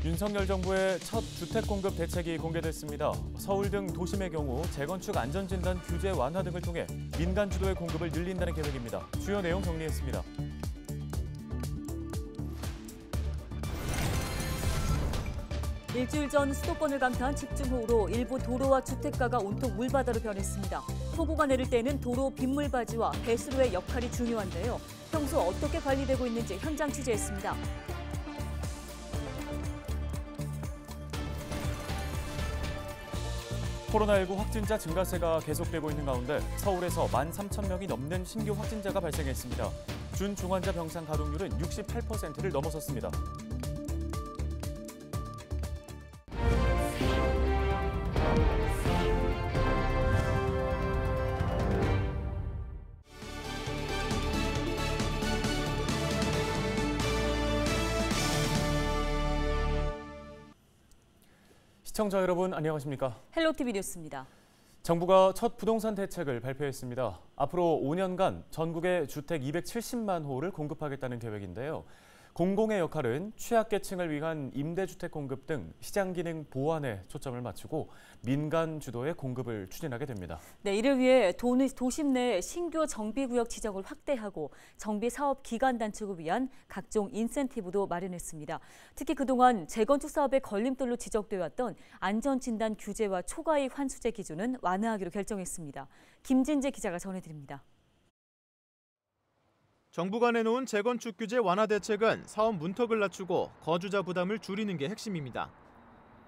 윤석열 정부의 첫 주택 공급 대책이 공개됐습니다. 서울 등 도심의 경우 재건축 안전진단 규제 완화 등을 통해 민간 주도의 공급을 늘린다는 계획입니다. 주요 내용 정리했습니다. 일주일 전 수도권을 강타한 집중호우로 일부 도로와 주택가가 온통 물바다로 변했습니다. 폭우가 내릴 때는 도로 빗물바지와 배수로의 역할이 중요한데요. 평소 어떻게 관리되고 있는지 현장 취재했습니다. 코로나19 확진자 증가세가 계속되고 있는 가운데 서울에서 13,000명이 넘는 신규 확진자가 발생했습니다. 준중환자 병상 가동률은 68%를 넘어섰습니다. 시청자 여러분 안녕하십니까? 헬로티비 뉴스입니다. 정부가 첫 부동산 대책을 발표했습니다. 앞으로 5년간 전국에 주택 270만 호를 공급하겠다는 계획인데요. 공공의 역할은 취약계층을 위한 임대주택 공급 등 시장 기능 보완에 초점을 맞추고 민간 주도의 공급을 추진하게 됩니다. 네, 이를 위해 도심 내 신규 정비구역 지정을 확대하고 정비사업 기간 단축을 위한 각종 인센티브도 마련했습니다. 특히 그동안 재건축 사업의 걸림돌로 지적돼 왔던 안전진단 규제와 초과이익 환수제 기준은 완화하기로 결정했습니다. 김진재 기자가 전해드립니다. 정부가 내놓은 재건축 규제 완화 대책은 사업 문턱을 낮추고 거주자 부담을 줄이는 게 핵심입니다.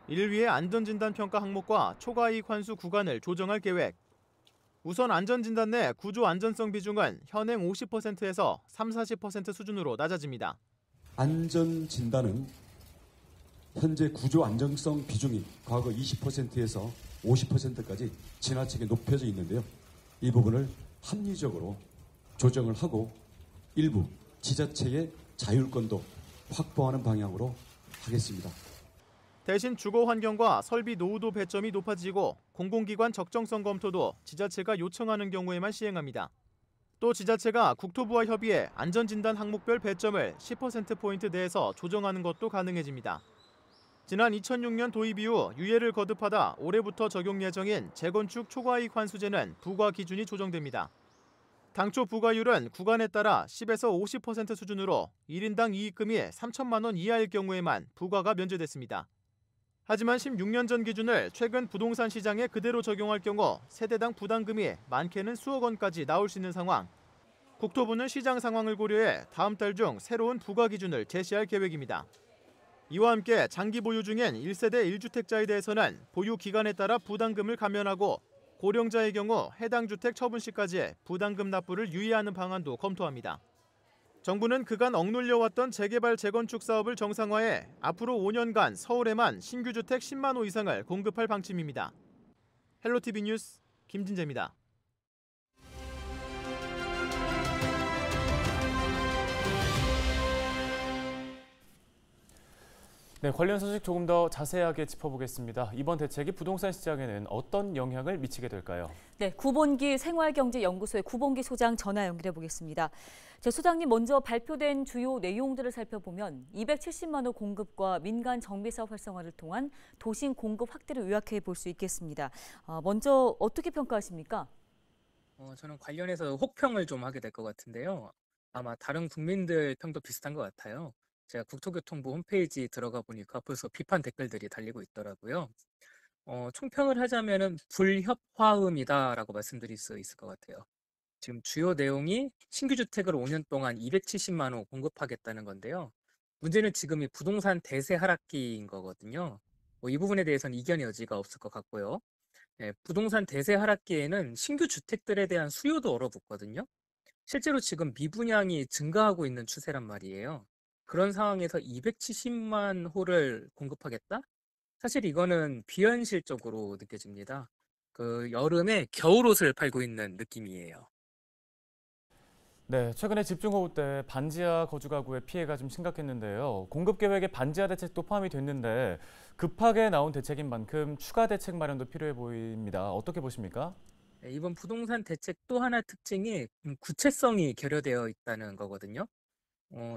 이를 위해 안전진단 평가 항목과 초과이익 환수 구간을 조정할 계획. 우선 안전진단 내 구조 안전성 비중은 현행 50%에서 30-40% 수준으로 낮아집니다. 안전진단은 현재 구조 안정성 비중이 과거 20%에서 50%까지 지나치게 높여져 있는데요. 이 부분을 합리적으로 조정을 하고 일부 지자체의 자율권도 확보하는 방향으로 하겠습니다. 대신 주거 환경과 설비 노후도 배점이 높아지고 공공기관 적정성 검토도 지자체가 요청하는 경우에만 시행합니다. 또 지자체가 국토부와 협의해 안전진단 항목별 배점을 10%포인트 내에서 조정하는 것도 가능해집니다. 지난 2006년 도입 이후 유예를 거듭하다 올해부터 적용 예정인 재건축 초과이익 환수제는 부과 기준이 조정됩니다. 당초 부과율은 구간에 따라 10에서 50% 수준으로 1인당 이익금이 3천만 원 이하일 경우에만 부과가 면제됐습니다. 하지만 16년 전 기준을 최근 부동산 시장에 그대로 적용할 경우 세대당 부담금이 많게는 수억 원까지 나올 수 있는 상황. 국토부는 시장 상황을 고려해 다음 달 중 새로운 부과 기준을 제시할 계획입니다. 이와 함께 장기 보유 중인 1세대 1주택자에 대해서는 보유 기간에 따라 부담금을 감면하고 고령자의 경우 해당 주택 처분 시까지 부담금 납부를 유예하는 방안도 검토합니다. 정부는 그간 억눌려왔던 재개발 재건축 사업을 정상화해 앞으로 5년간 서울에만 신규 주택 10만 호 이상을 공급할 방침입니다. 헬로티비 뉴스 김진재입니다. 네, 관련 소식 조금 더 자세하게 짚어보겠습니다. 이번 대책이 부동산 시장에는 어떤 영향을 미치게 될까요? 네, 구본기 생활경제연구소의 구본기 소장 전화 연결해 보겠습니다. 소장님, 먼저 발표된 주요 내용들을 살펴보면 270만 호 공급과 민간 정비사업 활성화를 통한 도심 공급 확대를 요약해 볼 수 있겠습니다. 먼저 어떻게 평가하십니까? 저는 관련해서 혹평을 좀 하게 될 것 같은데요. 아마 다른 국민들 평도 비슷한 것 같아요. 제가 국토교통부 홈페이지 들어가 보니까 벌써 비판 댓글들이 달리고 있더라고요. 총평을 하자면은 불협화음이다라고 말씀드릴 수 있을 것 같아요. 지금 주요 내용이 신규 주택을 5년 동안 270만 호 공급하겠다는 건데요. 문제는 지금이 부동산 대세 하락기인 거거든요. 이 부분에 대해서는 이견의 여지가 없을 것 같고요. 네, 부동산 대세 하락기에는 신규 주택들에 대한 수요도 얼어붙거든요. 실제로 지금 미분양이 증가하고 있는 추세란 말이에요. 그런 상황에서 270만 호를 공급하겠다? 사실 이거는 비현실적으로 느껴집니다. 여름에 겨울옷을 팔고 있는 느낌이에요. 네, 최근에 집중호우 때 반지하 거주가구의 피해가 좀 심각했는데요. 공급 계획에 반지하 대책도 포함이 됐는데 급하게 나온 대책인 만큼 추가 대책 마련도 필요해 보입니다. 어떻게 보십니까? 네, 이번 부동산 대책 또 하나 특징이 구체성이 결여되어 있다는 거거든요.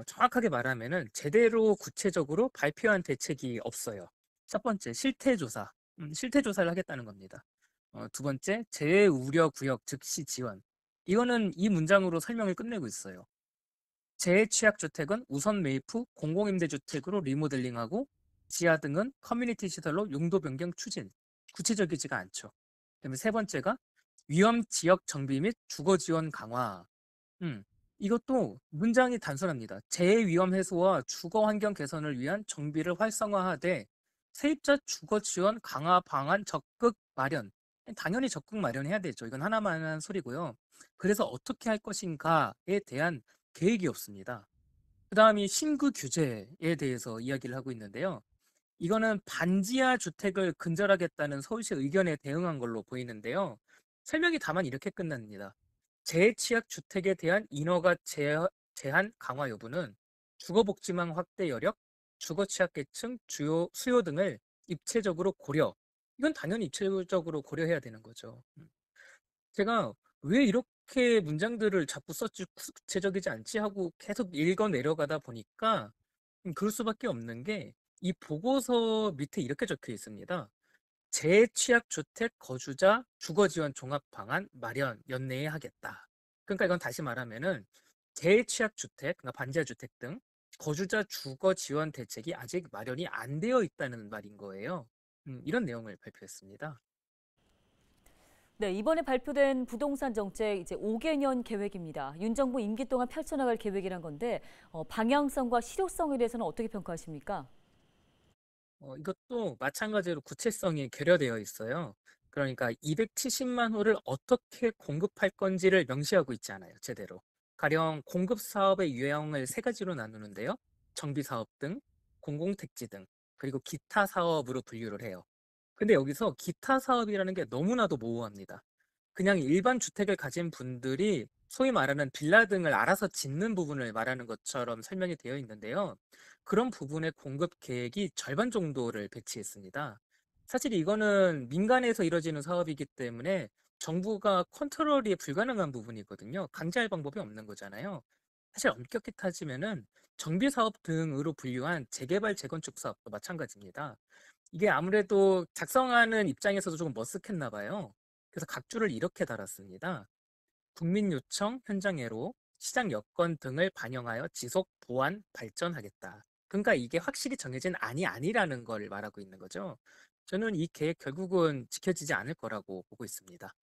정확하게 말하면은 제대로 구체적으로 발표한 대책이 없어요. 첫 번째, 실태조사. 실태조사를 하겠다는 겁니다. 두 번째, 재해 우려 구역 즉시 지원. 이거는 이 문장으로 설명을 끝내고 있어요. 재해 취약 주택은 우선 매입 후 공공임대주택으로 리모델링하고 지하 등은 커뮤니티 시설로 용도 변경 추진. 구체적이지가 않죠. 그다음에 세 번째가 위험 지역 정비 및 주거 지원 강화. 이것도 문장이 단순합니다. 재해 위험 해소와 주거 환경 개선을 위한 정비를 활성화하되 세입자 주거 지원 강화 방안 적극 마련. 당연히 적극 마련해야 되죠. 이건 하나만 한 소리고요. 그래서 어떻게 할 것인가에 대한 계획이 없습니다. 그 다음이 신규 규제에 대해서 이야기를 하고 있는데요. 이거는 반지하 주택을 근절하겠다는 서울시 의견에 대응한 걸로 보이는데요. 설명이 다만 이렇게 끝납니다. 재취약 주택에 대한 인허가 제한 강화 여부는 주거복지망 확대 여력, 주거 취약계층 주요 수요 등을 입체적으로 고려. 이건 당연히 입체적으로 고려해야 되는 거죠. 제가 왜 이렇게 문장들을 자꾸 썼지 구체적이지 않지 하고 계속 읽어 내려가다 보니까 그럴 수밖에 없는 게 이 보고서 밑에 이렇게 적혀 있습니다. 재취약 주택 거주자 주거 지원 종합 방안 마련 연내에 하겠다. 그러니까 이건 다시 말하면은 재취약 주택, 그러니까 반지하 주택 등 거주자 주거 지원 대책이 아직 마련이 안 되어 있다는 말인 거예요. 이런 내용을 발표했습니다. 네, 이번에 발표된 부동산 정책 이제 5개년 계획입니다. 윤 정부 임기 동안 펼쳐나갈 계획이란 건데 방향성과 실효성에 대해서는 어떻게 평가하십니까? 이것도 마찬가지로 구체성이 결여되어 있어요. 그러니까 270만 호를 어떻게 공급할 건지를 명시하고 있지 않아요, 제대로. 가령 공급 사업의 유형을 세 가지로 나누는데요. 정비 사업 등, 공공택지 등, 그리고 기타 사업으로 분류를 해요. 근데 여기서 기타 사업이라는 게 너무나도 모호합니다. 그냥 일반 주택을 가진 분들이 소위 말하는 빌라 등을 알아서 짓는 부분을 말하는 것처럼 설명이 되어 있는데요. 그런 부분의 공급 계획이 절반 정도를 배치했습니다. 사실 이거는 민간에서 이뤄지는 사업이기 때문에 정부가 컨트롤이 불가능한 부분이거든요. 강제할 방법이 없는 거잖아요. 사실 엄격히 따지면은 정비 사업 등으로 분류한 재개발 재건축 사업도 마찬가지입니다. 이게 아무래도 작성하는 입장에서도 조금 머쓱했나 봐요. 그래서 각주를 이렇게 달았습니다. 국민 요청 현장애로 시장 여건 등을 반영하여 지속 보완 발전하겠다. 그러니까 이게 확실히 정해진 아니라는 걸 말하고 있는 거죠. 저는 이 계획 결국은 지켜지지 않을 거라고 보고 있습니다.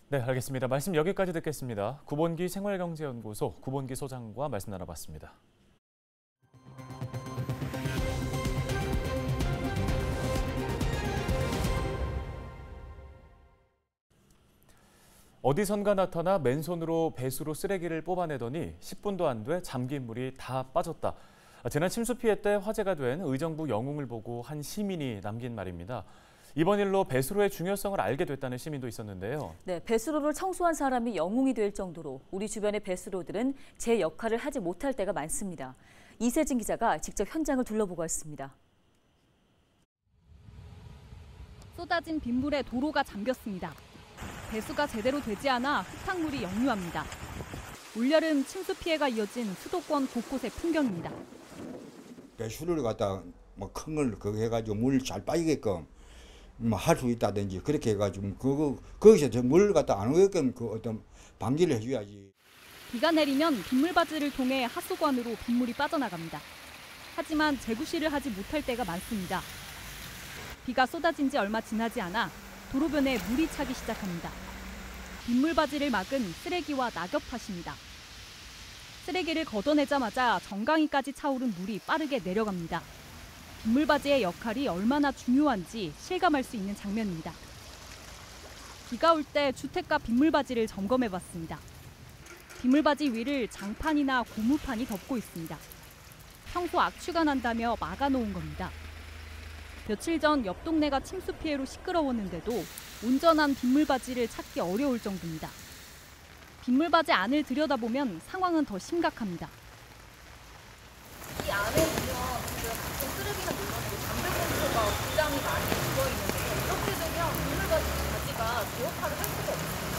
네, 알겠습니다. 말씀 여기까지 듣겠습니다. 구본기 생활경제연구소 구본기 소장과 말씀 나눠봤습니다. 어디선가 나타나 맨손으로 배수로 쓰레기를 뽑아내더니 10분도 안 돼 잠긴 물이 다 빠졌다. 지난 침수 피해 때 화제가 된 의정부 영웅을 보고 한 시민이 남긴 말입니다. 이번 일로 배수로의 중요성을 알게 됐다는 시민도 있었는데요. 네, 배수로를 청소한 사람이 영웅이 될 정도로 우리 주변의 배수로들은 제 역할을 하지 못할 때가 많습니다. 이세진 기자가 직접 현장을 둘러보고 왔습니다. 쏟아진 빗물에 도로가 잠겼습니다. 배수가 제대로 되지 않아 흙탕물이 역류합니다. 올여름 침수 피해가 이어진 수도권 곳곳의 풍경입니다. 배수를 갖다 뭐 큰 걸 그거 해가지고 물 잘 빠지게끔 할 수 있다든지 그렇게 해가지고 거기서 저 물 갖다 안 오게끔 그 어떤 방지를 해줘야지. 비가 내리면 빗물바지를 통해 하수관으로 빗물이 빠져나갑니다. 하지만 재구시를 하지 못할 때가 많습니다. 비가 쏟아진 지 얼마 지나지 않아 도로변에 물이 차기 시작합니다. 빗물바지를 막은 쓰레기와 낙엽밭입니다. 쓰레기를 걷어내자마자 정강이까지 차오른 물이 빠르게 내려갑니다. 빗물바지의 역할이 얼마나 중요한지 실감할 수 있는 장면입니다. 비가 올 때 주택가 빗물바지를 점검해봤습니다. 빗물바지 위를 장판이나 고무판이 덮고 있습니다. 평소 악취가 난다며 막아놓은 겁니다. 며칠 전 옆 동네가 침수 피해로 시끄러웠는데도 온전한 빗물바지를 찾기 어려울 정도입니다. 빗물바지 안을 들여다보면 상황은 더 심각합니다. 이 안에 보면 지금 각종 쓰레기가 늘어나고 담배꽁초가 굉장히 많이 묻어있는데요. 이렇게 되면 빗물바지가 제 역할을 할 수가 없습니다.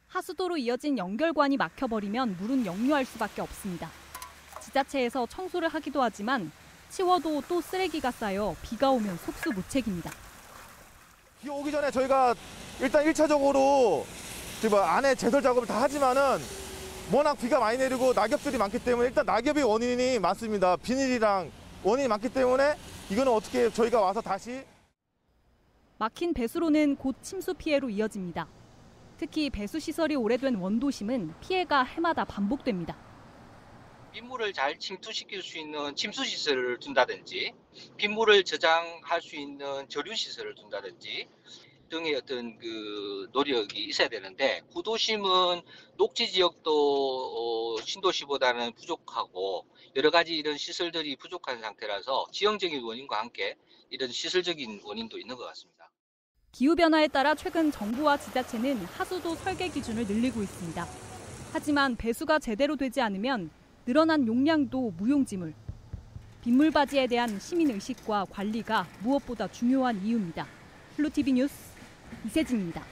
하수도로 이어진 연결관이 막혀버리면 물은 역류할 수밖에 없습니다. 지자체에서 청소를 하기도 하지만 치워도 또 쓰레기가 쌓여 비가 오면 속수무책입니다. 비 오기 전에 저희가 일단 1차적으로 안에 제설 작업을 다 하지만은 워낙 비가 많이 내리고 낙엽들이 많기 때문에 일단 낙엽이 원인이 많습니다. 비닐이랑 원인이 많기 때문에 이거는 어떻게 저희가 와서 다시 막힌 배수로는 곧 침수 피해로 이어집니다. 특히 배수 시설이 오래된 원도심은 피해가 해마다 반복됩니다. 빗물을 잘 침투시킬 수 있는 침수 시설을 둔다든지 빗물을 저장할 수 있는 저류 시설을 둔다든지 등의 어떤 그 노력이 있어야 되는데 구도심은 녹지 지역도 신도시보다는 부족하고 여러 가지 이런 시설들이 부족한 상태라서 지형적인 원인과 함께 이런 시설적인 원인도 있는 것 같습니다. 기후변화에 따라 최근 정부와 지자체는 하수도 설계 기준을 늘리고 있습니다. 하지만 배수가 제대로 되지 않으면 늘어난 용량도 무용지물. 빗물바지에 대한 시민의식과 관리가 무엇보다 중요한 이유입니다. 플루TV 뉴스 이세진입니다.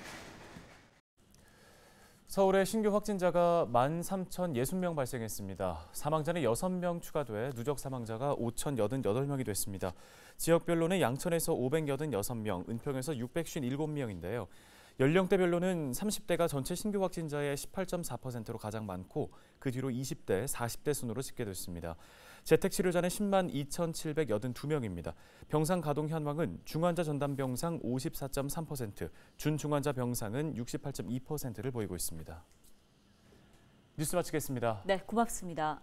서울의 신규 확진자가 13,060명 발생했습니다. 사망자는 6명 추가돼 누적 사망자가 5,088명이 됐습니다. 지역별로는 양천에서 586명, 은평에서 657명인데요. 연령대별로는 30대가 전체 신규 확진자의 18.4%로 가장 많고 그 뒤로 20대, 40대 순으로 집계됐습니다. 재택치료자는 10만 2,782명입니다. 병상 가동 현황은 중환자 전담 병상 54.3%, 준중환자 병상은 68.2%를 보이고 있습니다. 뉴스 마치겠습니다. 네, 고맙습니다.